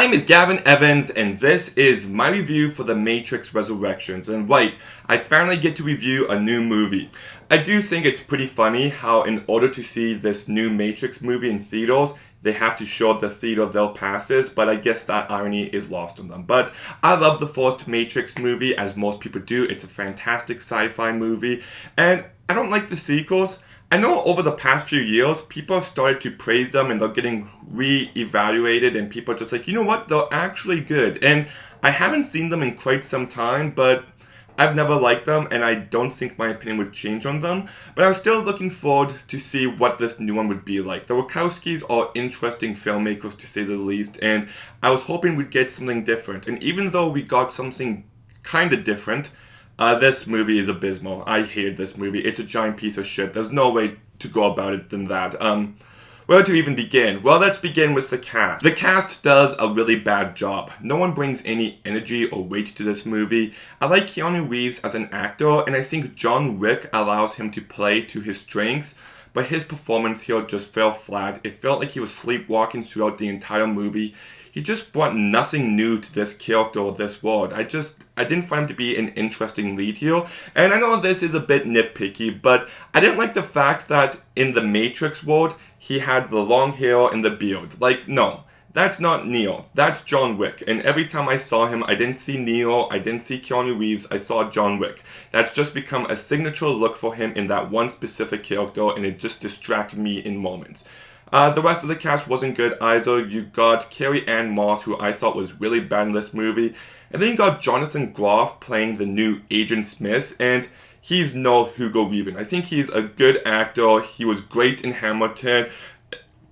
My name is Gavin Evans, and this is my review for The Matrix Resurrections. And right, I finally get to review a new movie. I do think it's pretty funny how in order to see this new Matrix movie in theaters, they have to show the theater they'll passes, but I guess that irony is lost on them. But I love the first Matrix movie, as most people do. It's a fantastic sci-fi movie, and I don't like the sequels. I know over the past few years, people have started to praise them and they're getting re-evaluated, and people are just like, you know what, they're actually good. And I haven't seen them in quite some time, but I've never liked them, and I don't think my opinion would change on them. But I'm still looking forward to see what this new one would be like. The Wachowskis are interesting filmmakers, to say the least, and I was hoping we'd get something different. And even though we got something kind of different, this movie is abysmal. I hated this movie. It's a giant piece of shit. There's no way to go about it than that. Where to even begin? Well, let's begin with the cast. The cast does a really bad job. No one brings any energy or weight to this movie. I like Keanu Reeves as an actor, and I think John Wick allows him to play to his strengths, but his performance here just fell flat. It felt like he was sleepwalking throughout the entire movie. He just brought nothing new to this character or this world. I didn't find him to be an interesting lead here. And I know this is a bit nitpicky, but I didn't like the fact that in the Matrix world, he had the long hair and the beard. Like, no, that's not Neo. That's John Wick. And every time I saw him, I didn't see Neo, I didn't see Keanu Reeves, I saw John Wick. That's just become a signature look for him in that one specific character, and it just distracted me in moments. The rest of the cast wasn't good either. You got Carrie-Anne, who I thought was really bad in this movie. And then you got Jonathan Groff playing the new Agent Smith, and he's no Hugo Weaving. I think he's a good actor. He was great in Hamilton.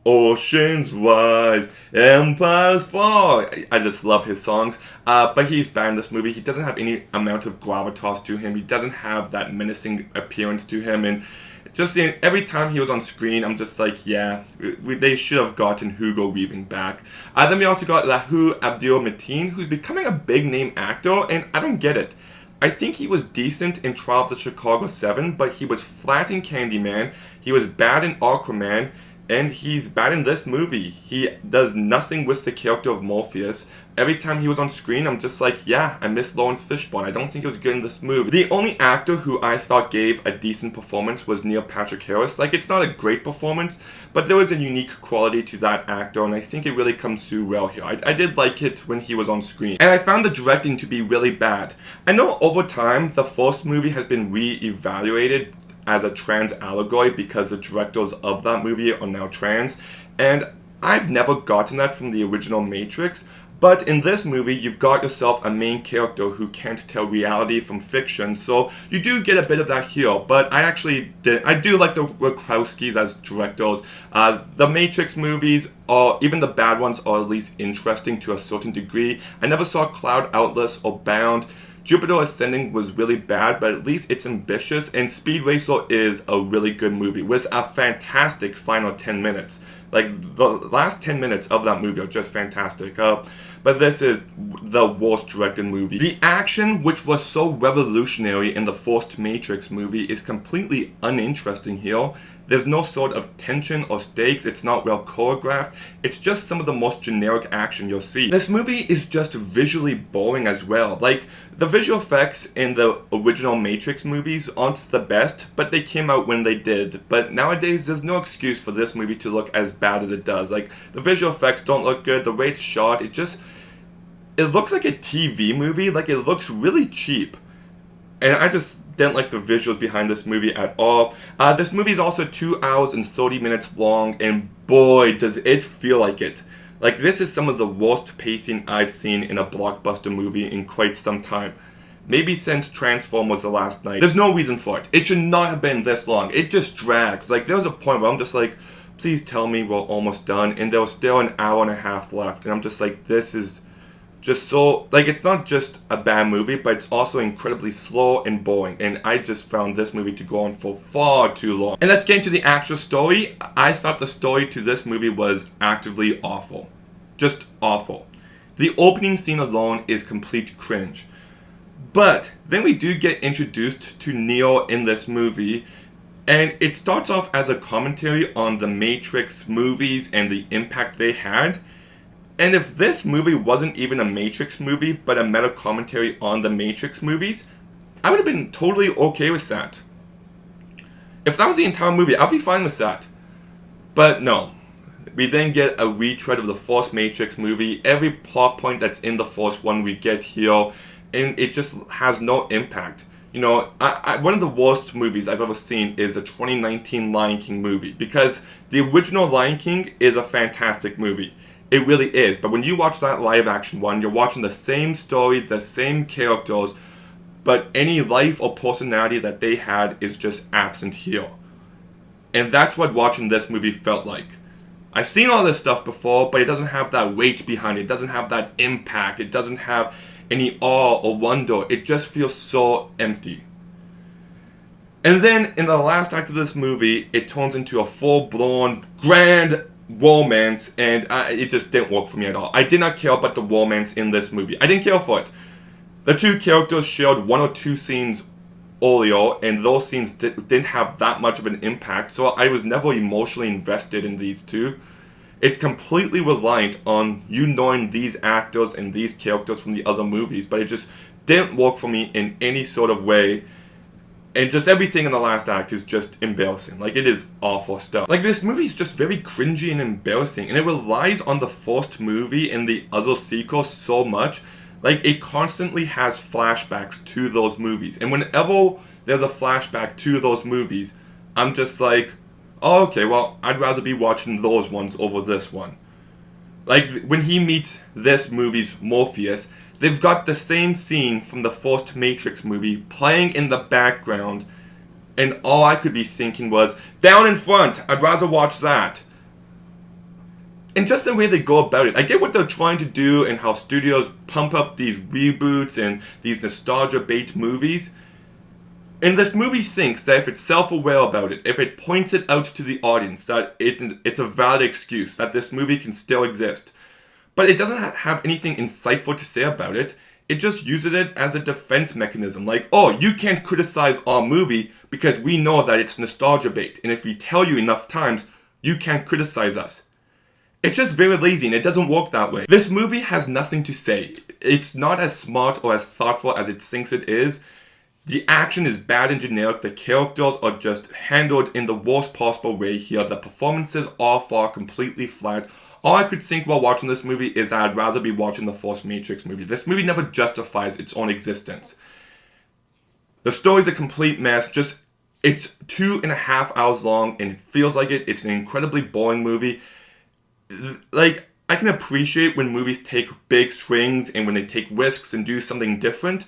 Oceans rise, empires fall. I just love his songs. But he's bad in this movie. He doesn't have any amount of gravitas to him. He doesn't have that menacing appearance to him. And just every time he was on screen, I'm just like, yeah, they should have gotten Hugo Weaving back. Then we also got Abdul-Mateen, who's becoming a big name actor, and I don't get it. I think he was decent in Trial of the Chicago 7, but he was flat in Candyman, he was bad in Aquaman, and he's bad in this movie. He does nothing with the character of Morpheus. Every time he was on screen, I'm just like, yeah, I miss Lawrence Fishburne. I don't think he was good in this movie. The only actor who I thought gave a decent performance was Neil Patrick Harris. Like, it's not a great performance, but there was a unique quality to that actor, and I think it really comes through well here. I did like it when he was on screen. And I found the directing to be really bad. I know over time, the first movie has been re-evaluated as a trans allegory because the directors of that movie are now trans, and I've never gotten that from the original Matrix. But in this movie, you've got yourself a main character who can't tell reality from fiction, so you do get a bit of that here. But I do like the Wachowskis as directors. The Matrix movies, or even the bad ones, are at least interesting to a certain degree. I never saw Cloud Atlas or Bound. Jupiter Ascending was really bad, but at least it's ambitious, and Speed Racer is a really good movie with a fantastic final 10 minutes. Like, the last 10 minutes of that movie are just fantastic. But this is the worst directed movie. The action, which was so revolutionary in the first Matrix movie, is completely uninteresting here. There's no sort of tension or stakes, it's not well choreographed, it's just some of the most generic action you'll see. This movie is just visually boring as well. Like, the visual effects in the original Matrix movies aren't the best, but they came out when they did. But nowadays, there's no excuse for this movie to look as bad as it does. Like, the visual effects don't look good, the way it's shot, it looks like a TV movie, like it looks really cheap. And I just didn't like the visuals behind this movie at all. This movie is also 2 hours and 30 minutes long, and boy, does it feel like it. Like, this is some of the worst pacing I've seen in a blockbuster movie in quite some time. Maybe since Transformers The Last Night. There's no reason for it. It should not have been this long. It just drags. Like, there was a point where I'm just like, please tell me we're almost done, and there was still an hour and a half left, and I'm just like, this is just so, like, it's not just a bad movie, but it's also incredibly slow and boring, and I just found this movie to go on for far too long. And let's get into the actual story. I thought the story to this movie was actively awful. Just awful. The opening scene alone is complete cringe. But then we do get introduced to Neo in this movie, and it starts off as a commentary on the Matrix movies and the impact they had. And if this movie wasn't even a Matrix movie, but a meta commentary on the Matrix movies, I would have been totally okay with that. If that was the entire movie, I'd be fine with that. But no. We then get a retread of the first Matrix movie. Every plot point that's in the first one we get here, and it just has no impact. You know, one of the worst movies I've ever seen is the 2019 Lion King movie, because the original Lion King is a fantastic movie. It really is. But when you watch that live action one, you're watching the same story, the same characters, but any life or personality that they had is just absent here. And that's what watching this movie felt like. I've seen all this stuff before, but it doesn't have that weight behind it. It doesn't have that impact. It doesn't have any awe or wonder. It just feels so empty. And then in the last act of this movie, it turns into a full-blown grand romance, and it just didn't work for me at all. I did not care about the romance in this movie. I didn't care for it. The two characters shared one or two scenes earlier, and those scenes didn't have that much of an impact, so I was never emotionally invested in these two. It's completely reliant on you knowing these actors and these characters from the other movies, but it just didn't work for me in any sort of way. And just everything in the last act is just embarrassing. Like, it is awful stuff. Like, this movie is just very cringy and embarrassing, and it relies on the first movie and the other sequels so much. Like, it constantly has flashbacks to those movies. And whenever there's a flashback to those movies, I'm just like, oh, okay, well, I'd rather be watching those ones over this one. Like, when he meets this movie's Morpheus, they've got the same scene from the first Matrix movie playing in the background, and all I could be thinking was, down in front, I'd rather watch that. And just the way they go about it, I get what they're trying to do and how studios pump up these reboots and these nostalgia-bait movies. And this movie thinks that if it's self-aware about it, if it points it out to the audience, that it's a valid excuse, that this movie can still exist. But it doesn't have anything insightful to say about it. It just uses it as a defense mechanism. Like, oh, you can't criticize our movie because we know that it's nostalgia bait. And if we tell you enough times, you can't criticize us. It's just very lazy, and it doesn't work that way. This movie has nothing to say. It's not as smart or as thoughtful as it thinks it is. The action is bad and generic. The characters are just handled in the worst possible way here. The performances all fall completely flat. All I could think while watching this movie is that I'd rather be watching the first Matrix movie. This movie never justifies its own existence. The story's a complete mess. It's 2.5 hours long, and it feels like it. It's an incredibly boring movie. Like, I can appreciate when movies take big swings and when they take risks and do something different.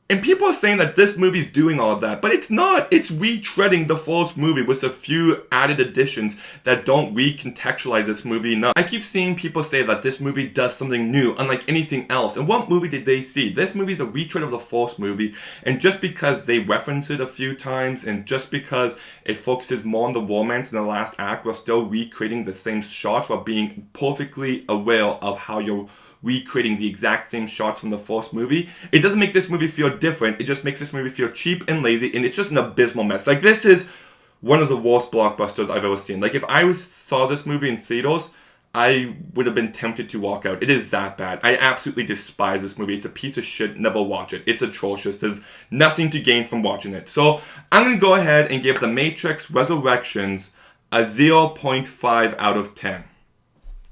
And people are saying that this movie's doing all of that, but it's not. It's retreading the first movie with a few added additions that don't recontextualize this movie enough. I keep seeing people say that this movie does something new, unlike anything else. And what movie did they see? This movie's a retread of the first movie, and just because they reference it a few times, and just because it focuses more on the romance in the last act, while still recreating the same shots, while being perfectly aware of how you're recreating the exact same shots from the first movie, it doesn't make this movie feel different. It just makes this movie feel cheap and lazy, and it's just an abysmal mess. Like, this is one of the worst blockbusters I've ever seen. Like, if I saw this movie in theaters, I would have been tempted to walk out. It is that bad. I absolutely despise this movie. It's a piece of shit. Never watch it. It's atrocious. There's nothing to gain from watching it. So I'm going to go ahead and give The Matrix Resurrections a 0.5 out of 10.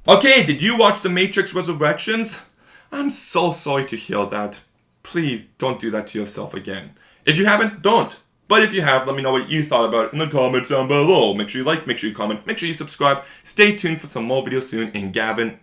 Okay, did you watch The Matrix Resurrections? I'm so sorry to hear that. Please don't do that to yourself again. If you haven't, don't. But if you have, let me know what you thought about it in the comments down below. Make sure you like, make sure you comment, make sure you subscribe. Stay tuned for some more videos soon. And Gavin